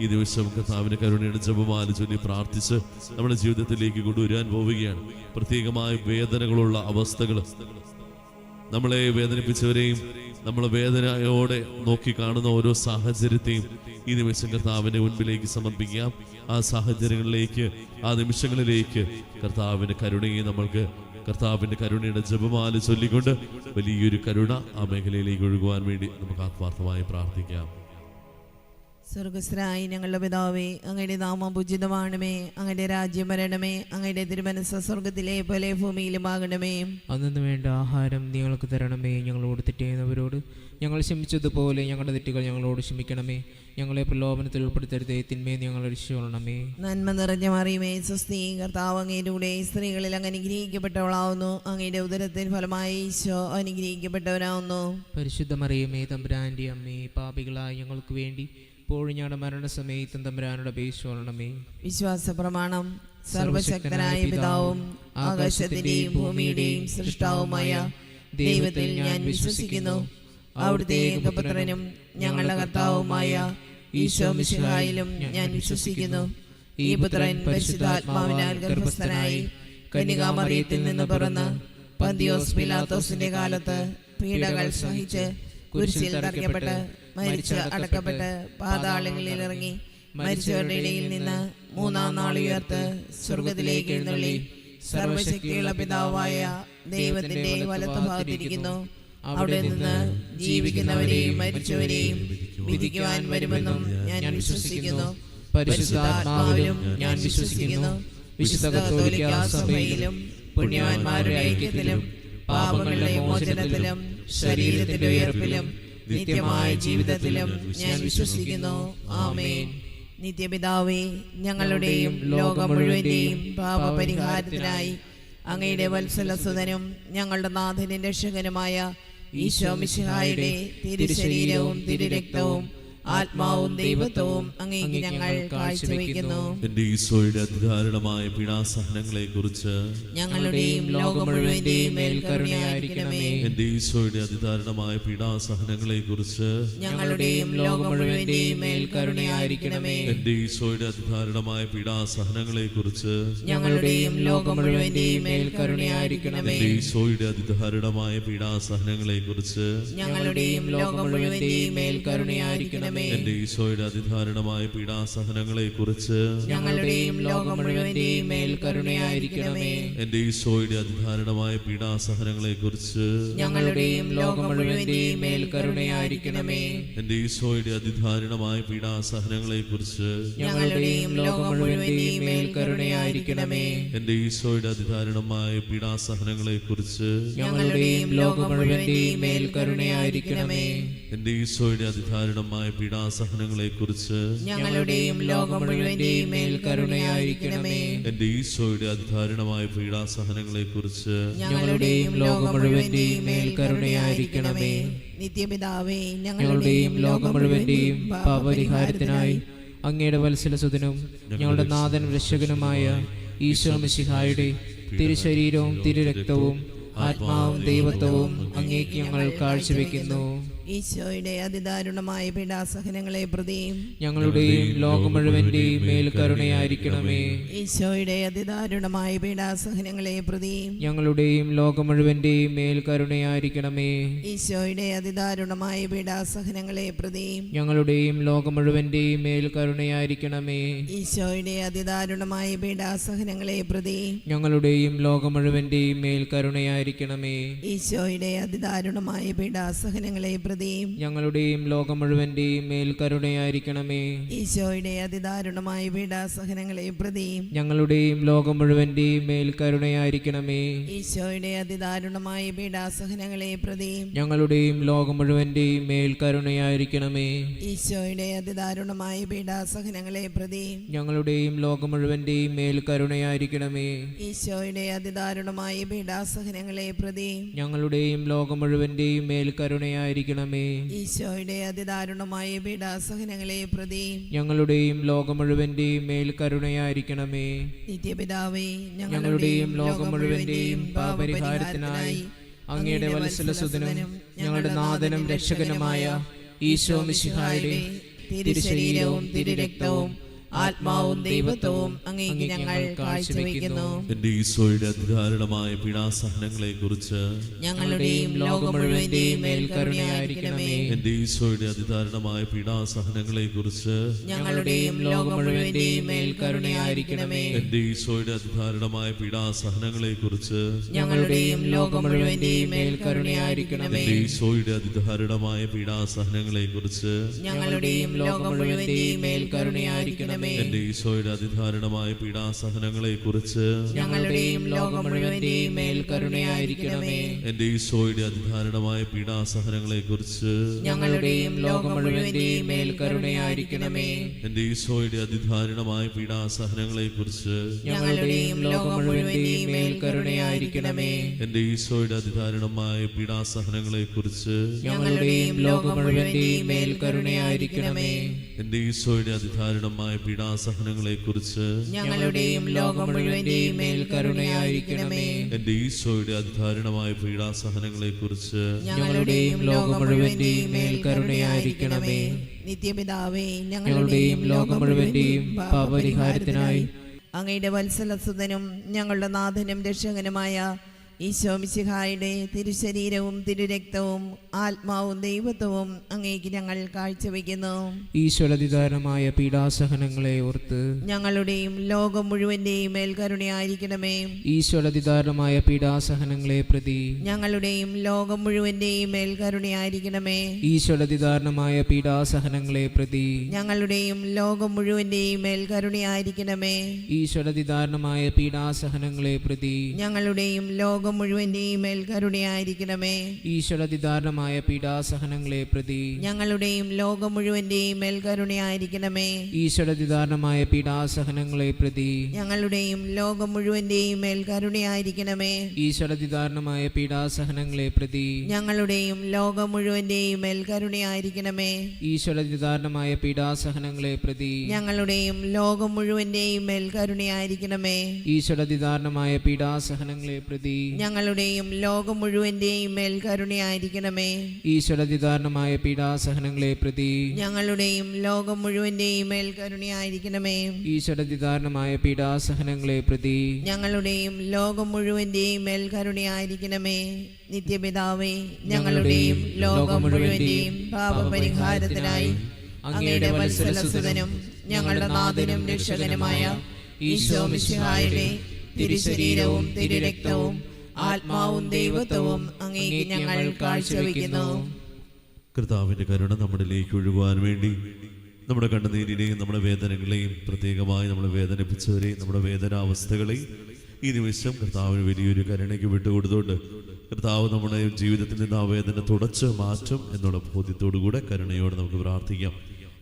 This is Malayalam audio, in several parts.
ഈ ദിവസം കർത്താവിന്റെ കരുണയുടെ ജപമാല ചൊല്ലി പ്രാർത്ഥിച്ച് നമ്മുടെ ജീവിതത്തിലേക്ക് കൊണ്ടുവരാൻ പോവുകയാണ്. പ്രത്യേകമായ വേദനകളുള്ള അവസ്ഥകൾ, നമ്മളെ വേദനിപ്പിച്ചവരെയും നമ്മളെ വേദനയോടെ നോക്കി കാണുന്ന ഓരോ സാഹചര്യത്തെയും ഈ നിമിഷം കർത്താവിന്റെ മുൻപിലേക്ക് സമർപ്പിക്കാം. ആ സാഹചര്യങ്ങളിലേക്ക്, ആ നിമിഷങ്ങളിലേക്ക് കർത്താവിന്റെ കരുണയെ നമ്മൾക്ക് കർത്താവിന്റെ കരുണയുടെ ജപമാല ചൊല്ലിക്കൊണ്ട് വലിയൊരു കരുണ ആ മേഖലയിലേക്ക് ഒഴുകുവാൻ വേണ്ടി നമുക്ക് ആത്മാർത്ഥമായി പ്രാർത്ഥിക്കാം. സ്വർഗസ്ഥനായ ഞങ്ങളുടെ പിതാവേ, അങ്ങയുടെ നാമം പൂജിതമാണമേ, അങ്ങയുടെ രാജ്യം വരണമേ, അങ്ങയുടെ തിരുമനസ്സ് സ്വർഗത്തിലെ പോലെ ഭൂമിയിലുമാകണമേ. അന്നു വേണ്ട ആഹാരം ഞങ്ങൾക്ക് തരണമേ, ഞങ്ങളോട് തെറ്റ് ചെയ്യുന്നവരോട് ഞങ്ങൾ ക്ഷമിച്ചതുപോലെ ഞങ്ങളുടെ തെറ്റുകൾ ഞങ്ങളോട് ക്ഷമിക്കണമേ, ഞങ്ങളെ പ്രലോഭനത്തിൽ ഉൾപ്പെടുത്തരുതേ, തിന്മയെ ഞങ്ങൾ രക്ഷിക്കണമേ. നന്മ നിറഞ്ഞ മറിയമേ, സ്വസ്തി, കർത്താവ് അങ്ങയുടെ സ്ത്രീകളിൽ അങ്ങ് അനുഗ്രഹിക്കപ്പെട്ടവളാവുന്നു, അങ്ങയുടെ ഉദരത്തിൻ ഫലമായി ഈശോ അനുഗ്രഹിക്കപ്പെട്ടവനാവുന്നു. പരിശുദ്ധ മറിയമേ, തമ്പുരാന്റെ അമ്മേ, പാപികളായ ഞങ്ങൾക്ക് വേണ്ടി ഇപ്പോഴും ഞങ്ങളുടെ മരണസമയത്തും തമ്പുരാനോട് അപേക്ഷിക്കണമേ. വിശ്വാസ പ്രമാണം. സർവശക്തനായ പിതാവും ആകാശത്തിന്റെയും ഭൂമിയുടെയും സൃഷ്ടാവുമായ ദൈവത്തിൽ ഞാൻ വിശ്വസിക്കുന്നു. അവിടുത്തെ ഏകപുത്രനും ഞങ്ങളുടെ കർത്താവുമായ ഈശോ മിശിഹായിലും ഞാൻ വിശ്വസിക്കുന്നു. ഈ പുത്രൻ പരിശുദ്ധാത്മാവിനാൽ ഗർഭസ്ഥനായി കന്യകാമറിയത്തിൽ നിന്ന് പിറന്ന് പന്തിയോസ് പിലാത്തോസിന്റെ കാലത്ത് പീഡകൾ സഹിച്ച് കുരിശിൽ തറയ്ക്കപ്പെട്ട് മരിച്ച് അടക്കപ്പെട്ട് പാതാളങ്ങളിൽ ഇറങ്ങി മരിച്ചവരുടെ ഇടയിൽ നിന്ന് മൂന്നാം നാൾ ഉയർത്ത് സ്വർഗത്തിലേക്ക് എഴുന്നള്ളി സർവശക്തിയുള്ള പിതാവായ ദൈവത്തിന്റെ വലത്തുഭാഗത്തിരിക്കുന്നു. അവിടെ നിന്ന് ജീവിക്കുന്നവരെയും മരിച്ചവരെയും വിധിക്കുവാൻ വരുമെന്നും ഞാൻ വിശ്വസിക്കുന്നു. പരിശുദ്ധാത്മാവിലും ഞാൻ വിശ്വസിക്കുന്നു. വിശുദ്ധ കത്തോലിക്കാ സഭയിലും പുണ്യവാന്മാരുടെ ഐക്യത്തിലും പാപങ്ങളുടെ മോചനത്തിലും ശരീരത്തിന്റെ ഉയർപ്പിലും നിത്യമായ ജീവിതത്തിലും ഞാൻ വിശ്വസിക്കുന്നു. ആമേൻ. നിത്യപിതാവേ, ഞങ്ങളുടെയും ലോകം മുഴുവന്റെയും പാപപരിഹാരത്തിനായി അങ്ങയുടെ വത്സലസുതനും ഞങ്ങളുടെ നാഥനും രക്ഷകനുമായ ഈശോ മിശിഹായുടെ തിരുശരീരവും തിരുരക്തവും ആത്മാവും ദൈവത്വവും അങ്ങേക്ക് ഞങ്ങൾ കാഴ്ചവെക്കുന്നു. എന്റെ ഈശോയുടെ അതിദാരുണമായ പീഡാസഹനങ്ങളെ കുറിച്ച് ഞങ്ങളുടെയും ലോകം മുഴുവന്റെയും മേൽ കരുണയായിരിക്കണമേ. എന്റെ ഈശോയുടെ അതിദാരുണമായ പീഡാസഹനങ്ങളെ കുറിച്ച് ഞങ്ങളുടെയും ലോകം മുഴുവന്റെയും മേൽ കരുണയായിരിക്കണമേ. എന്റെ ഈശോയുടെ അതിദാരുണമായ പീഡാസഹനങ്ങളെ കുറിച്ച് ഞങ്ങളുടെയും ലോകം മുഴുവന്റെയും മേൽ കരുണയായിരിക്കണമേ. എന്റെ ഈശോയുടെ അതിദാരുണമായ പീഡാസഹനങ്ങളെ കുറിച്ച് ഞങ്ങളുടെയും ലോകം മുഴുവന്റെയും മേൽ കരുണയായിരിക്കണമേ. എന്റെ ഈശോയുടെ അതിദാരുണമായ പീഡാസഹനങ്ങളെ കുറിച്ച് ഞങ്ങളുടെയും ലോകം മുഴുവന്റെയും മേൽ കരുണയായിരിക്കണമേ. എന്റെ ഈശോയുടെ അതിദാരുണമായ പീഡാസഹനങ്ങളെ കുറിച്ച് ഞങ്ങളുടെയും ലോകം മുഴുവന്റെയും മേൽ കരുണയായിരിക്കണമേ. എന്റെ ഈശോയുടെ അതിദാരുണമായ പീഡാസഹനങ്ങളെ കുറിച്ച് ഞങ്ങളുടെയും ലോകം മുഴുവന്റെയും മേൽ കരുണയായിരിക്കണമേ. എന്റെ ഈശോയുടെ അതിദാരുണമായ പീഡാസഹനങ്ങളെ കുറിച്ച് ഞങ്ങളുടെയും ലോകം മുഴുവന്റെയും മേൽ കരുണയായിരിക്കണമേ. എന്റെ ഈശോയുടെ അതിദാരുണമായ പീഡാസഹനങ്ങളെ കുറിച്ച് ഞങ്ങളുടെയും ലോകം മുഴുവന്റെയും മേൽ കരുണയായിരിക്കണമേ. എന്റെ ഈശോയുടെ അതിദാരുണമായ പീഡാസഹനങ്ങളെ കുറിച്ച് ഞങ്ങളുടെയും ലോകം മുഴുവന്റെയും മേൽ കരുണയായിരിക്കണമേ. നിത്യപിതാവേ, ഞങ്ങളുടെയും ലോകം മുഴുവന്റെയും പാപപരിഹാരത്തിനായി അങ്ങയുടെ വത്സലസുതനും ഞങ്ങളുടെ നാഥനും രക്ഷകനുമായ ഈശോ മിശിഹായുടെ തിരുശരീരവും തിരുരക്തവും ആത്മാവും ദൈവത്വവും അങ്ങേക്ക് ഞങ്ങൾ കാഴ്ചവെക്കുന്നു. ഈശോയുടെ അതിദാരുണമായ പീഡാസഹനങ്ങളെ പ്രതിയും ഞങ്ങളുടെയും ലോകം മുഴുവന്റെയും മേൽ കരുണയായിരിക്കണമേ. ഈശോയുടെ അതിദാരുണമായ പീഡാസഹനങ്ങളെ പ്രതിയും ഞങ്ങളുടെയും ലോകം മുഴുവന്റെയും മേൽ കരുണയായിരിക്കണമേ. ഈശോയുടെ അതിദാരുണമായ പീഡാസഹനങ്ങളെ പ്രതിയും ഞങ്ങളുടെയും ലോകം മുഴുവന്റെയും മേൽ കരുണയായിരിക്കണമേ. ഈശോയുടെ അതിദാരുണമായ പീഡാസഹനങ്ങളെ പ്രതിയും ഞങ്ങളുടെയും ലോകം മുഴുവന്റെയും മേൽ കരുണയായിരിക്കണമേ. ഈശോയുടെ അതിദാരുണമായ പീഡാസഹനങ്ങളെ പ്രതിയും ഞങ്ങളുടെയും ലോകം മുഴുവന്റെയും മേൽ കരുണയായിരിക്കണമേ. ഈശോയുടെ അതിദാരുണമായ പീഡാസഹനങ്ങളെ പ്രതിയും ഞങ്ങളുടെയും ലോകം മുഴുവന്റെയും മേൽ കരുണയായിരിക്കണമേ. ഈശോയുടെ അതിദാരുണമായ പീഡാസഹനങ്ങളെ പ്രതിയും ഞങ്ങളുടെയും ലോകം മുഴുവന്റെയും മേൽ കരുണയായിരിക്കണമേ. ഈശോയുടെ അതിദാരുണമായ പീഡാസഹനങ്ങളെ പ്രതിയും ഞങ്ങളുടെയും ലോകം മുഴുവന്റെയും മേൽ കരുണയായിരിക്കണമേ. ഈശോയുടെ അതിദാരുണമായ പീഡാസഹനങ്ങളെ പ്രതിയും ഞങ്ങളുടെയും ലോകം മുഴുവന്റെയും മേൽ കരുണയായിരിക്കണമേ. ഈശോയുടെ അതിദാരുണമായ പീഡാസഹനങ്ങളെ പ്രതിയും ഞങ്ങളുടെയും ലോകം മുഴുവന്റെയും മേൽ കരുണയായിരിക്കണമേ. നിത്യപിതാവേ, ഞങ്ങളുടെയും ലോകം മുഴുവന്റെയും പാപപരിഹാരത്തിനായി അങ്ങയുടെ വത്സലസുതനും ഞങ്ങളുടെ നാഥനും രക്ഷകനുമായ ഈശോ മിശിഹായുടെ തിരുശരീരവും തിരുരക്തവും ആത്മാവും ദൈവത്വവും അങ്ങേക്ക് ഞങ്ങൾ കാഴ്ചവെക്കുന്നു. എന്റെ ഈശോയുടെ അതിദാരുണമായ പീഡാസഹനങ്ങളെ കുറിച്ച് ഞങ്ങളുടെയും ലോകം മുഴുവന്റെയും മേൽ കരുണയായിരിക്കണമേ. എന്റെ ഈശോയുടെ അതിദാരുണമായ പീഡാസഹനങ്ങളെ കുറിച്ച് ഞങ്ങളുടെയും ലോകം മുഴുവന്റെയും മേൽ കരുണയായിരിക്കണമേ. എന്റെ ഈശോയുടെ അതിദാരുണമായ പീഡാസഹനങ്ങളെ കുറിച്ച് ഞങ്ങളുടെയും ലോകം മുഴുവന്റെയും മേൽ കരുണയായിരിക്കണമേ. എന്റെ ഈശോയുടെ അതിദാരുണമായ പീഡാസഹനങ്ങളെ കുറിച്ച് ഞങ്ങളുടെയും ലോകം മുഴുവന്റെയും മേൽ കരുണയായിരിക്കണമേ. എന്റെ ഈശോയുടെ അതിദാരുണമായ പീഡാസഹനങ്ങളെ കുറിച്ച് ഞങ്ങളുടെയും ലോകം മുഴുവന്റെയും മേൽ കരുണയായിരിക്കണമേ. എന്റെ ഈശോയുടെ അതിദാരുണമായ പീഡാസഹനങ്ങളെ കുറിച്ച് ഞങ്ങളുടെയും ലോകം മുഴുവന്റെയും മേൽ കരുണയായിരിക്കണമേ. എന്റെ ഈശോയുടെ അതിദാരുണമായ പീഡാസഹനങ്ങളെ കുറിച്ച് ഞങ്ങളുടെയും ലോകം മുഴുവന്റെയും മേൽ കരുണയായിരിക്കണമേ. എന്റെ ഈശോയുടെ അതിദാരുണമായ പീഡാസഹനങ്ങളെ കുറിച്ച് ഞങ്ങളുടെയും ലോകം മുഴുവന്റെയും മേൽ കരുണയായിരിക്കണമേ. എന്റെ ഈശോയുടെ അതിദാരുണമായ പീഡാസഹനങ്ങളെ കുറിച്ച് ഞങ്ങളുടെയും ലോകം മുഴുവന്റെയും മേൽ കരുണയായിരിക്കണമേ. എന്റെ ഈശോയുടെ അതിദാരുണമായ പീഡാസഹനങ്ങളെ കുറിച്ച് ഞങ്ങളുടെയും ലോകം മുഴുവന്റെയും മേൽ കരുണയായിരിക്കണമേ. നിത്യപിതാവേ, ഞങ്ങളുടെയും ലോകം മുഴുവന്റെയും പാപപരിഹാരത്തിനായി അങ്ങയുടെ വത്സലസുതനും ഞങ്ങളുടെ നാഥനും രക്ഷകനുമായ ഈശോ മിശിഹായുടെ തിരുശരീരവും തിരുരക്തവും ആത്മാവും ദൈവത്വവും അങ്ങേക്ക് ഞങ്ങൾ കാഴ്ചവെക്കുന്നു. ഈശ്വരതിദാരുണമായ പീഡാസഹനങ്ങളെ ഓർത്ത് ഞങ്ങളുടെയും ലോകം മുഴുവന്റെയും മേൽ കരുണയായിരിക്കണമേ. ഈശ്വരതിദാരുണമായ പീഡാസഹനങ്ങളെ പ്രതി ഞങ്ങളുടെയും ലോകം മുഴുവന്റെയും മേൽ കരുണയായിരിക്കണമേ. ഈശ്വരതിദാരുണമായ പീഡാസഹനങ്ങളെ പ്രതി ഞങ്ങളുടെയും ലോകം മുഴുവന്റെയും മേൽ കരുണയായിരിക്കണമേ. ഈശ്വരതിദാരുണമായ പീഡാസഹനങ്ങളെ പ്രതി ഞങ്ങളുടെയും ലോകം മുഴുവന്റെയും മേൽ കരുണയായിരിക്കണമേ. ഈശ്വരതിദാരുണമായ പീഡാസഹനങ്ങളെ പ്രതി ഞങ്ങളുടെയും ലോകം മുഴുവന്റെയും മേൽ കരുണയായിരിക്കണമേ. ഈശ്വരതിദാരുണമായ പീഡാസഹനങ്ങളെ പ്രതി ഞങ്ങളുടെയും ലോകം മുഴുവന്റെയും മേൽ കരുണയായിരിക്കണമേ. ഈശ്വരതിദാരുണമായ പീഡാസഹനങ്ങളെ പ്രതി ഞങ്ങളുടെയും ലോകം മുഴുവന്റെയും മേൽ കരുണയായിരിക്കണമേ. ഈശ്വരതിദാരുണമായ പീഡാസഹനങ്ങളെ പ്രതി ഞങ്ങളുടെയും ലോകം മുഴുവന്റെയും മേൽ കരുണയായിരിക്കണമേ. ഈശ്വരതിദാരുണമായ പീഡാസഹനങ്ങളെ പ്രതി ഞങ്ങളുടെയും ലോകം മുഴുവന്റെയും മേൽ കരുണയായിരിക്കണമേ. ഈശ്വരതിദാരുണമായ പീഡാസഹനങ്ങളെ പ്രതി ഞങ്ങളുടെയും ലോകം മുഴുവന്റെയും മേൽ കരുണയായിരിക്കണമേ. ഈശ്വരതിദാരുണമായ പീഡാസഹനങ്ങളെ പ്രതി ഞങ്ങളുടെയും ലോകം മുഴുവന്റെയും മേൽ കരുണയായിരിക്കണമേ. നിത്യപിതാവേ, ഞങ്ങളുടെയും ലോകം മുഴുവന്റെയും പാപപരിഹാരത്തിനായി അങ്ങയുടെ വത്സലസുതനും ഞങ്ങളുടെ നാഥനും രക്ഷകനുമായ ഈശോ മിശിഹായുടെ തിരുശരീരവും തിരുരക്തവും ആത്മാവും ദൈവത്വവും അങ്ങേക്ക് ഞങ്ങൾ കാഴ്ചവെക്കുന്നു. കർത്താവിന്റെ കരുണ നമ്മളിലേക്ക് ഒഴുകുവാൻ വേണ്ടി നമ്മുടെ കണ്ണുനീരിനെയും നമ്മുടെ വേദനകളെയും പ്രത്യേകമായി നമ്മളെ വേദനിപ്പിച്ചവരെയും നമ്മുടെ വേദനാവസ്ഥകളെയും ഈ നിമിഷം കർത്താവിന് വലിയൊരു കരുണയ്ക്ക് വിട്ടുകൊടുത്തുകൊണ്ട് കർത്താവ് നമ്മുടെ ജീവിതത്തിൽ നിന്ന് ആ വേദന തുടച്ച് മാറ്റും എന്നുള്ള ബോധ്യത്തോടുകൂടെ കരുണയോടെ നമുക്ക് പ്രാർത്ഥിക്കാം.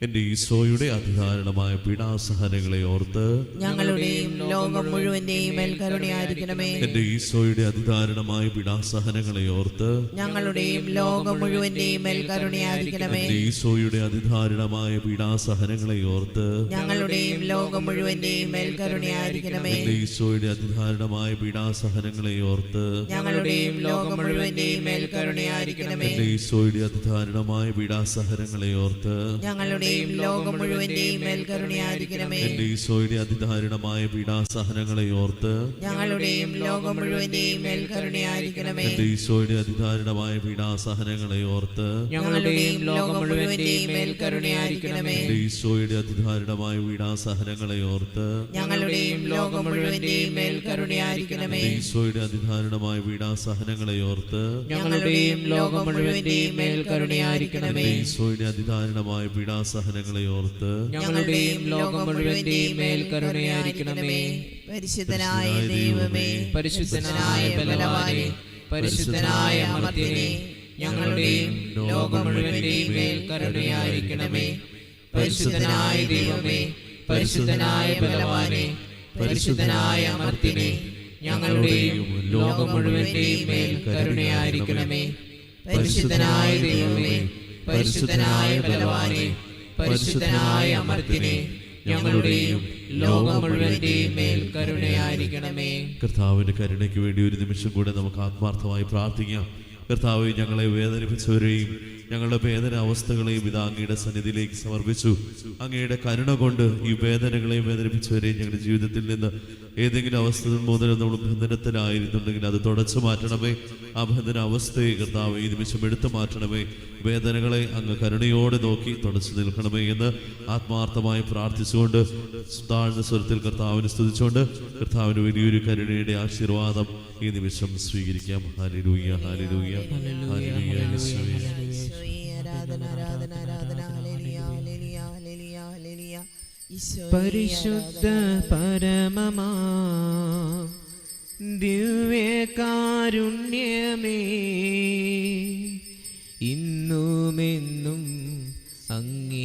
എന്റെ ഈശോയുടെ അതിദാരുണമായ പീഡാസഹനങ്ങളെ ഓർത്ത് ഞങ്ങളുടെയും ലോകം മുഴുവന്റെയും മേൽ കരുണയായിരിക്കണമേ. എന്റെ ഈശോയുടെ അതിദാരുണമായ പീഡാസഹനങ്ങളെ ഓർത്ത് ഞങ്ങളുടെയും ലോകം മുഴുവന്റെയും മേൽ കരുണയായിരിക്കണമേ. എന്റെ ഈശോയുടെ അതിദാരുണമായ പീഡാസഹനങ്ങളെ ഓർത്ത് ഞങ്ങളുടെയും ലോകം മുഴുവന്റെയും മേൽ കരുണയായിരിക്കണമേ. എന്റെ ഈശോയുടെ അതിദാരുണമായ പീഡാസഹനങ്ങളെ ഓർത്ത് ഞങ്ങളുടെയും ലോകം മുഴുവന്റെയും മേൽ കരുണയായിരിക്കണമേ. എന്റെ ഈശോയുടെ അതിദാരുണമായ പീഡാസഹനങ്ങളെ ഓർത്ത് ഞങ്ങളുടെയും ലോകം മുഴുവന്റെയും മേൽ കരുണയായിരിക്കണമേ. എന്റെ ഈശോയുടെ അതിദാരുണമായ പീഡാസഹനങ്ങളെ ഓർത്ത് ഞങ്ങളുടെയും ലോകം മുഴുവന്റെയും മേൽ കരുണയായിരിക്കണമേ. എന്റെ ഈശോയുടെ അതിദാരുണമായ പീഡാസഹനങ്ങളെ ഓർത്ത് ഞങ്ങളുടെയും ലോകം മുഴുവന്റെയും മേൽ കരുണയായിരിക്കണമേ. എന്റെ ഈശോയുടെ അതിദാരുണമായ പീഡാസഹനങ്ങളെ ഓർത്ത് ഞങ്ങളുടെയും ലോകം മുഴുവന്റെയും മേൽ കരുണയായിരിക്കണമേ. എന്റെ ഈശോയുടെ അതിദാരുണമായ പീഡാസഹനങ്ങളെ ഓർത്ത് ഞങ്ങളുടെയും ലോകം മുഴുവന്റെയും മേൽ കരുണയായിരിക്കണമേ. എന്റെ ഈശോയുടെ അതിദാരുണമായ പീഡാസഹനങ്ങളെ ഓർത്ത് ഞങ്ങളുടെയും ലോകം മുഴുവന്റെയും മേൽ കരുണയായിരിക്കണമേ. പരിശുദ്ധനായ ദൈവമേ, പരിശുദ്ധനായ ബലവാനേ, പരിശുദ്ധനായ അമർത്യനേ, ഞങ്ങളുടെയും ലോകം മുഴുവന്റെയും മേൽ കരുണയായിരിക്കണമേ. പരിശുദ്ധനായ ദൈവമേ, പരിശുദ്ധനായ ബലവാനേ, പരിശുദ്ധനായ അമർത്യനേ, ഞങ്ങളുടെയും ലോകം മുഴുവന്റെയും മേൽ കരുണയായിരിക്കണമേ. പരിശുദ്ധനായ ദൈവമേ, പരിശുദ്ധനായ ബലവാനേ, പരിശുദ്ധനായ അമർത്യനേ, ഞങ്ങളുടെയും ലോകം മുഴുവന്റെയും മേൽ കരുണയായിരിക്കണമേ. കർത്താവിന്റെ കരുണയ്ക്ക് വേണ്ടി ഒരു നിമിഷം കൂടെ നമുക്ക് ആത്മാർത്ഥമായി പ്രാർത്ഥിക്കാം. കർത്താവെ, ഞങ്ങളെ വേദനിപ്പിച്ചവരെയും ഞങ്ങളുടെ വേദന അവസ്ഥകളെയും ഇത് അങ്ങയുടെ സന്നിധിയിലേക്ക് സമർപ്പിച്ചു. അങ്ങയുടെ കരുണ കൊണ്ട് ഈ വേദനകളെയും വേദനിപ്പിച്ചവരെയും ഞങ്ങളുടെ ജീവിതത്തിൽ നിന്ന് ഏതെങ്കിലും അവസ്ഥ മൂലം നമ്മൾ ബന്ധനത്തിലായിരുന്നുണ്ടെങ്കിൽ അത് തുടച്ചു മാറ്റണമേ. ആ ബന്ധന അവസ്ഥയെ കർത്താവ് ഈ നിമിഷം എടുത്തു മാറ്റണമേ. വേദനകളെ അങ്ങ് കരുണയോടെ നോക്കി തുടച്ചു നിൽക്കണമേ എന്ന് ആത്മാർത്ഥമായി പ്രാർത്ഥിച്ചുകൊണ്ട് താഴ്ന്ന സ്വരത്തിൽ കർത്താവിനെ സ്തുതിച്ചുകൊണ്ട് കർത്താവിന് വലിയൊരു കരുണയുടെ ആശീർവാദം ഈ നിമിഷം സ്വീകരിക്കാം. Hallelujah, hallelujah, hallelujah. പരിശുദ്ധ പരമമാ ദിവ്യകാരുണ്യമേ, ഇന്നുമെന്നും അങ്ങേക്കാരാധന.